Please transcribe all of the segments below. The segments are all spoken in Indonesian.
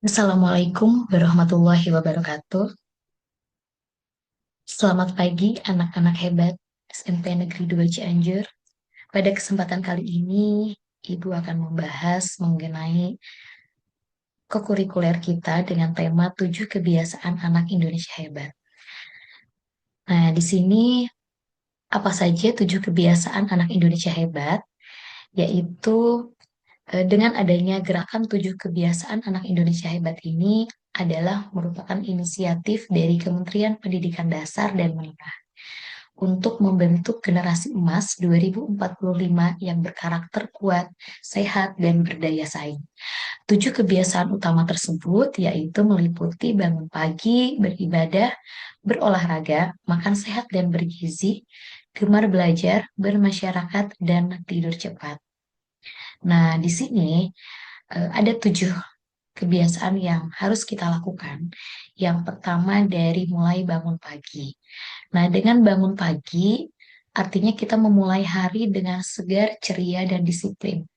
Assalamualaikum warahmatullahi wabarakatuh. Selamat pagi anak-anak hebat SMP Negeri 2 Cianjur. Pada kesempatan kali ini, Ibu akan membahas mengenai kokurikuler kita dengan tema 7 kebiasaan anak Indonesia hebat. Nah, di sini apa saja 7 kebiasaan anak Indonesia hebat? Yaitu dengan adanya gerakan 7 kebiasaan anak Indonesia hebat ini adalah merupakan inisiatif dari Kementerian Pendidikan Dasar dan Menengah untuk membentuk generasi emas 2045 yang berkarakter kuat, sehat, dan berdaya saing. 7 kebiasaan utama tersebut yaitu meliputi bangun pagi, beribadah, berolahraga, makan sehat dan bergizi, gemar belajar, bermasyarakat, dan tidur cepat. Nah, di sini ada 7 kebiasaan yang harus kita lakukan. Yang pertama dari mulai bangun pagi. Nah, dengan bangun pagi, artinya kita memulai hari dengan segar, ceria, dan disiplin.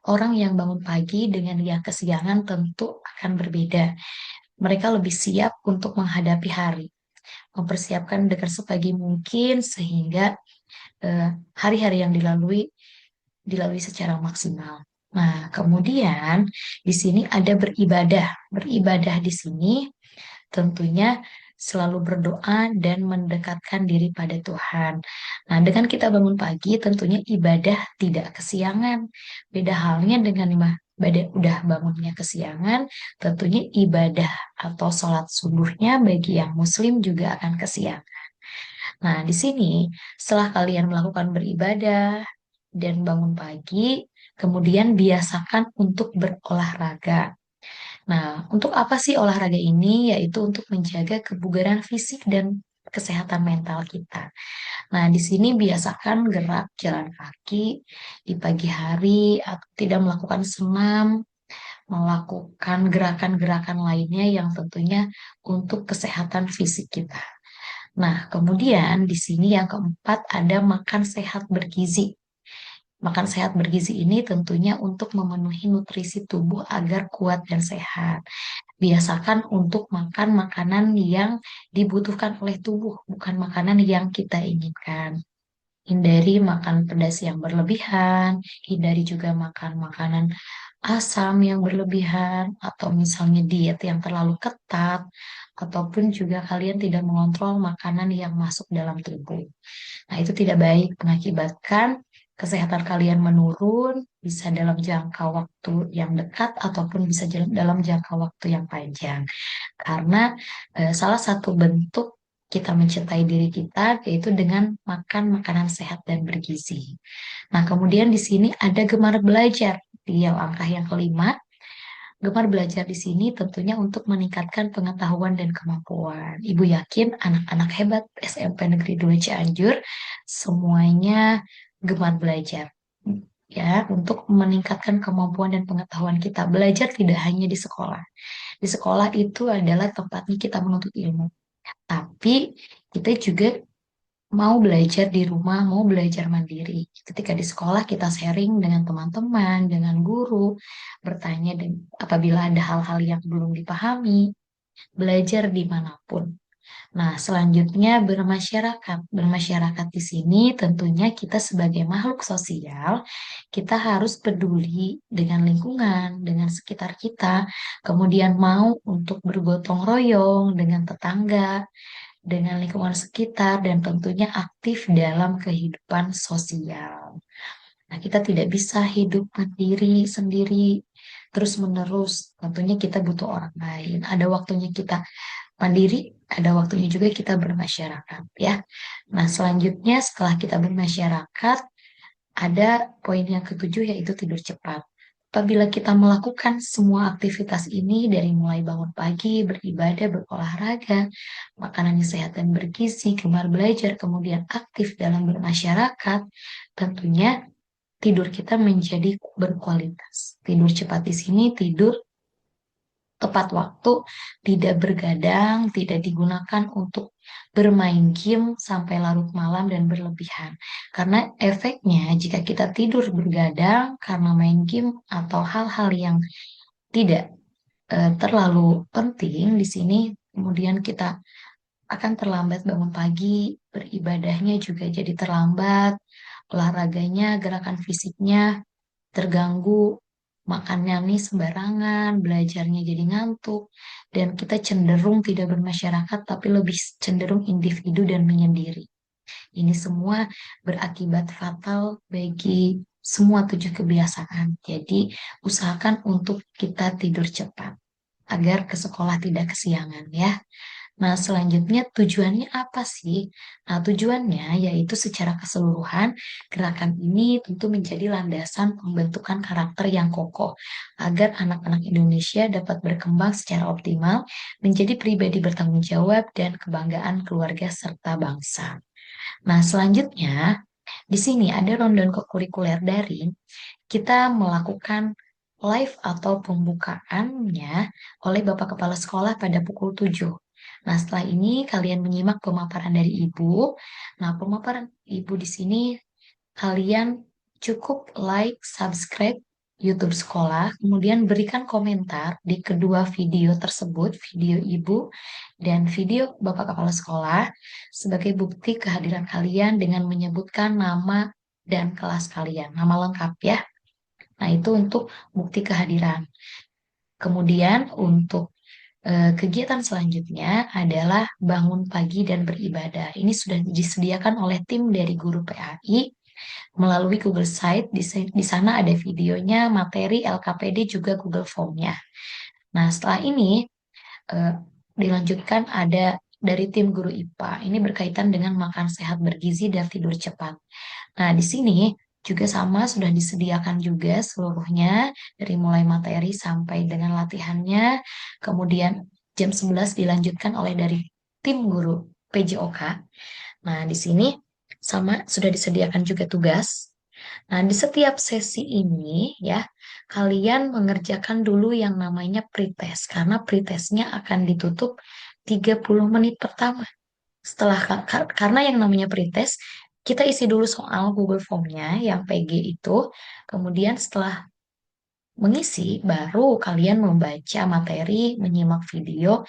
Orang yang bangun pagi dengan yang kesiangan tentu akan berbeda. Mereka lebih siap untuk menghadapi hari, mempersiapkan dengan sepagi mungkin sehingga hari-hari yang dilalui secara maksimal. Nah, kemudian di sini ada beribadah. Beribadah di sini tentunya selalu berdoa dan mendekatkan diri pada Tuhan. Nah, dengan kita bangun pagi, tentunya ibadah tidak kesiangan. Beda halnya dengan ibadah udah bangunnya kesiangan, tentunya ibadah atau sholat subuhnya bagi yang muslim juga akan kesiangan. Nah, di sini setelah kalian melakukan beribadah dan bangun pagi, kemudian biasakan untuk berolahraga. Nah, untuk apa sih olahraga ini? Yaitu untuk menjaga kebugaran fisik dan kesehatan mental kita. Nah, di sini biasakan gerak jalan kaki di pagi hari atau tidak melakukan senam, melakukan gerakan-gerakan lainnya yang tentunya untuk kesehatan fisik kita. Nah, kemudian di sini yang keempat ada makan sehat bergizi. Makan sehat bergizi ini tentunya untuk memenuhi nutrisi tubuh agar kuat dan sehat. Biasakan untuk makan makanan yang dibutuhkan oleh tubuh, bukan makanan yang kita inginkan. Hindari makan pedas yang berlebihan, hindari juga makan makanan asam yang berlebihan, atau misalnya diet yang terlalu ketat, ataupun juga kalian tidak mengontrol makanan yang masuk dalam tubuh. Nah, itu tidak baik, mengakibatkan kesehatan kalian menurun, bisa dalam jangka waktu yang dekat ataupun bisa dalam jangka waktu yang panjang. Karena salah satu bentuk kita mencintai diri kita yaitu dengan makan makanan sehat dan bergizi. Nah, kemudian di sini ada gemar belajar di yang angka yang kelima. Gemar belajar di sini tentunya untuk meningkatkan pengetahuan dan kemampuan. Ibu yakin anak-anak hebat SMP Negeri 2 Cianjur semuanya gemar belajar. Ya, untuk meningkatkan kemampuan dan pengetahuan kita. Belajar tidak hanya di sekolah. Di sekolah itu adalah tempatnya kita menuntut ilmu. Tapi kita juga mau belajar di rumah, mau belajar mandiri. Ketika di sekolah kita sharing dengan teman-teman, dengan guru, bertanya dan apabila ada hal-hal yang belum dipahami, belajar dimanapun. Nah, selanjutnya bermasyarakat. Bermasyarakat di sini tentunya kita sebagai makhluk sosial, kita harus peduli dengan lingkungan, dengan sekitar kita, kemudian mau untuk bergotong royong dengan tetangga, dengan lingkungan sekitar, dan tentunya aktif dalam kehidupan sosial. Nah, kita tidak bisa hidup mandiri sendiri terus-menerus. Tentunya kita butuh orang lain. Ada waktunya kita mandiri, ada waktunya juga kita bermasyarakat ya. Nah, selanjutnya setelah kita bermasyarakat, ada poin yang ketujuh yaitu tidur cepat. Apabila kita melakukan semua aktivitas ini dari mulai bangun pagi, beribadah, berolahraga, makanan yang sehat dan bergizi, gemar belajar, kemudian aktif dalam bermasyarakat, tentunya tidur kita menjadi berkualitas. Tidur cepat di sini tidur tepat waktu, tidak bergadang, tidak digunakan untuk bermain game sampai larut malam dan berlebihan. Karena efeknya jika kita tidur bergadang karena main game atau hal-hal yang tidak terlalu penting di sini, kemudian kita akan terlambat bangun pagi, beribadahnya juga jadi terlambat, olahraganya, gerakan fisiknya terganggu, makannya nih sembarangan, belajarnya jadi ngantuk, dan kita cenderung tidak bermasyarakat, tapi lebih cenderung individu dan menyendiri. Ini semua berakibat fatal bagi semua 7 kebiasaan. Jadi, usahakan untuk kita tidur cepat agar ke sekolah tidak kesiangan ya. Nah, selanjutnya tujuannya apa sih? Nah, tujuannya yaitu secara keseluruhan gerakan ini tentu menjadi landasan pembentukan karakter yang kokoh agar anak-anak Indonesia dapat berkembang secara optimal menjadi pribadi bertanggung jawab dan kebanggaan keluarga serta bangsa. Nah, selanjutnya di sini ada rundown kurikuler daring. Kita melakukan live atau pembukaannya oleh Bapak Kepala Sekolah pada pukul 7. Nah, setelah ini kalian menyimak pemaparan dari Ibu. Nah, pemaparan Ibu di sini kalian cukup like, subscribe YouTube sekolah, kemudian berikan komentar di kedua video tersebut, video Ibu dan video Bapak Kepala Sekolah, sebagai bukti kehadiran kalian dengan menyebutkan nama dan kelas kalian, nama lengkap ya. Nah, itu untuk bukti kehadiran. Kemudian untuk kegiatan selanjutnya adalah bangun pagi dan beribadah. Ini sudah disediakan oleh tim dari guru PAI melalui Google Site. Di sana ada videonya, materi, LKPD, juga Google Form-nya. Nah, setelah ini eh, dilanjutkan ada dari tim guru IPA. Ini berkaitan dengan makan sehat bergizi dan tidur cepat. Nah, di sini juga sama sudah disediakan juga seluruhnya dari mulai materi sampai dengan latihannya. Kemudian jam 11 dilanjutkan oleh dari tim guru PJOK. Nah, di sini sama sudah disediakan juga tugas. Nah, di setiap sesi ini ya, kalian mengerjakan dulu yang namanya pretest karena pretestnya akan ditutup 30 menit pertama. Setelah karena yang namanya pretest, kita isi dulu soal Google Form-nya yang PG itu. Kemudian setelah mengisi, baru kalian membaca materi, menyimak video,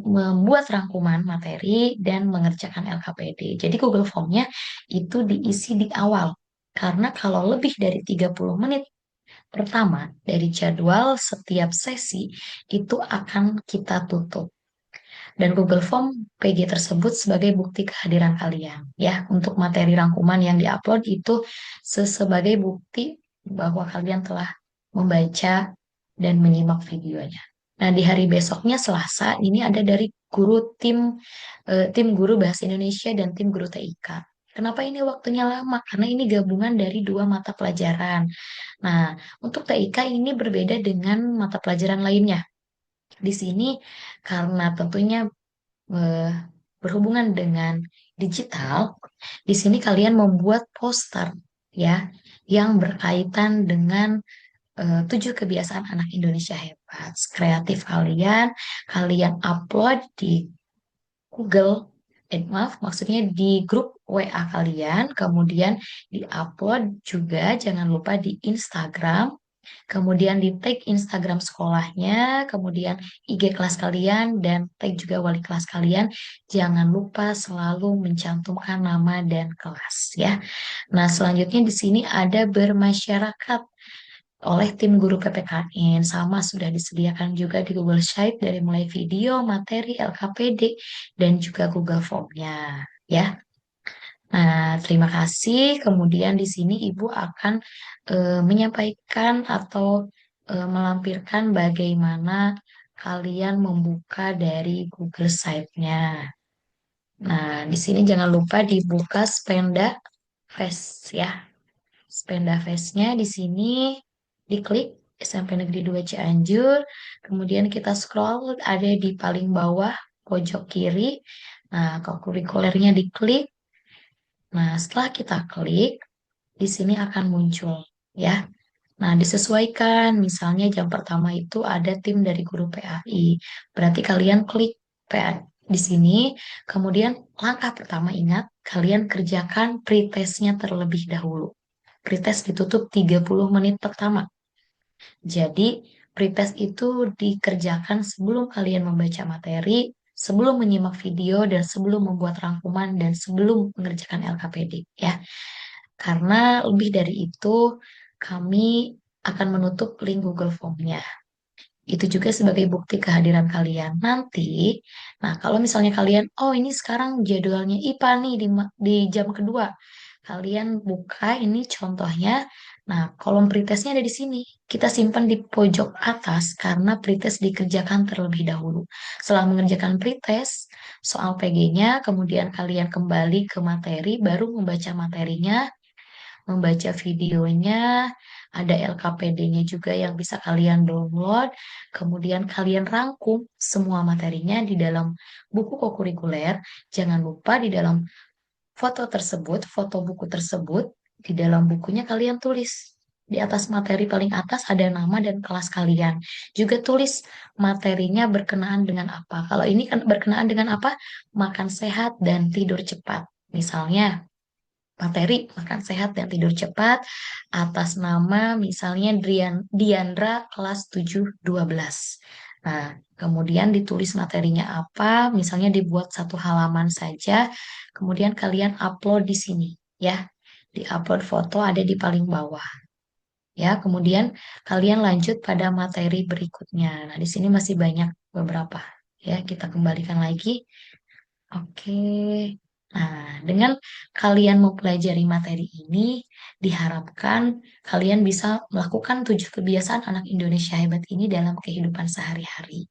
membuat rangkuman materi, dan mengerjakan LKPD. Jadi Google Form-nya itu diisi di awal. Karena kalau lebih dari 30 menit pertama dari jadwal setiap sesi, itu akan kita tutup. Dan Google Form PG tersebut sebagai bukti kehadiran kalian. Ya, untuk materi rangkuman yang diupload itu sebagai bukti bahwa kalian telah membaca dan menyimak videonya. Nah, di hari besoknya Selasa ini ada dari guru tim guru Bahasa Indonesia dan tim guru TIK. Kenapa ini waktunya lama? Karena ini gabungan dari 2 mata pelajaran. Nah, untuk TIK ini berbeda dengan mata pelajaran lainnya. Di sini karena tentunya eh, berhubungan dengan digital, di sini kalian membuat poster ya yang berkaitan dengan 7 kebiasaan anak Indonesia hebat. Kreatif kalian, kalian upload di Google, maaf, maksudnya di grup WA kalian, kemudian diupload juga, jangan lupa di Instagram, kemudian di tag Instagram sekolahnya, kemudian IG kelas kalian, dan tag juga wali kelas kalian. Jangan lupa selalu mencantumkan nama dan kelas ya. Nah, selanjutnya di sini ada bermasyarakat oleh tim guru PPKN. Sama sudah disediakan juga di Google Sheet dari mulai video, materi, LKPD, dan juga Google Form-nya ya. Nah, terima kasih. Kemudian di sini Ibu akan menyampaikan atau melampirkan bagaimana kalian membuka dari Google Site-nya. Nah, di sini jangan lupa dibuka Spenda Fest ya. Spenda Fest-nya di sini diklik SMP Negeri 2 Cianjur. Kemudian kita scroll ada di paling bawah pojok kiri. Nah, kurikulernya diklik. Nah, setelah kita klik, di sini akan muncul ya. Nah, disesuaikan. Misalnya jam pertama itu ada tim dari guru PAI. Berarti kalian klik PAI di sini. Kemudian langkah pertama ingat, kalian kerjakan pretestnya terlebih dahulu. Pretest ditutup 30 menit pertama. Jadi Pretest itu dikerjakan sebelum kalian membaca materi, sebelum menyimak video, dan sebelum membuat rangkuman, dan sebelum mengerjakan LKPD, ya. Karena lebih dari itu, kami akan menutup link Google Form-nya. Itu juga sebagai bukti kehadiran kalian. Nanti, nah kalau misalnya kalian, oh ini sekarang jadwalnya IPA nih di jam kedua. Kalian buka ini contohnya. Nah, kolom pretestnya ada di sini. Kita simpan di pojok atas karena pretest dikerjakan terlebih dahulu. Setelah mengerjakan pretest, soal PG-nya, kemudian kalian kembali ke materi, baru membaca materinya, membaca videonya, ada LKPD-nya juga yang bisa kalian download, kemudian kalian rangkum semua materinya di dalam buku kokurikuler. Jangan lupa di dalam foto tersebut, foto buku tersebut, di dalam bukunya kalian tulis. Di atas materi paling atas ada nama dan kelas kalian. Juga tulis materinya berkenaan dengan apa. Kalau ini kan berkenaan dengan apa? Makan sehat dan tidur cepat. Misalnya, materi makan sehat dan tidur cepat atas nama misalnya Diandra kelas 712. Nah, kemudian ditulis materinya apa, misalnya dibuat satu halaman saja, kemudian kalian upload di sini, ya. Di-upload foto ada di paling bawah, ya. Kemudian kalian lanjut pada materi berikutnya. Nah, di sini masih banyak beberapa, ya. Kita kembalikan lagi. Oke. Nah, dengan kalian mempelajari materi ini, diharapkan kalian bisa melakukan 7 kebiasaan anak Indonesia hebat ini dalam kehidupan sehari-hari.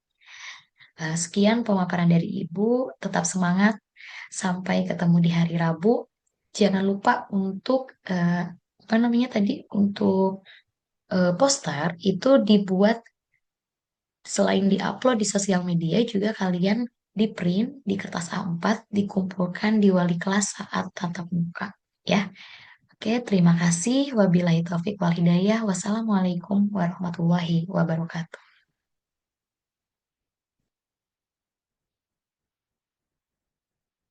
Sekian pemaparan dari Ibu. Tetap semangat. Sampai ketemu di hari Rabu. Jangan lupa untuk apa namanya tadi untuk poster itu dibuat. Selain diupload di sosial media, juga kalian di print di kertas A4, dikumpulkan di wali kelas saat tatap muka. Ya, oke, terima kasih. Wabillahi taufik wal hidayah. Wassalamualaikum warahmatullahi wabarakatuh.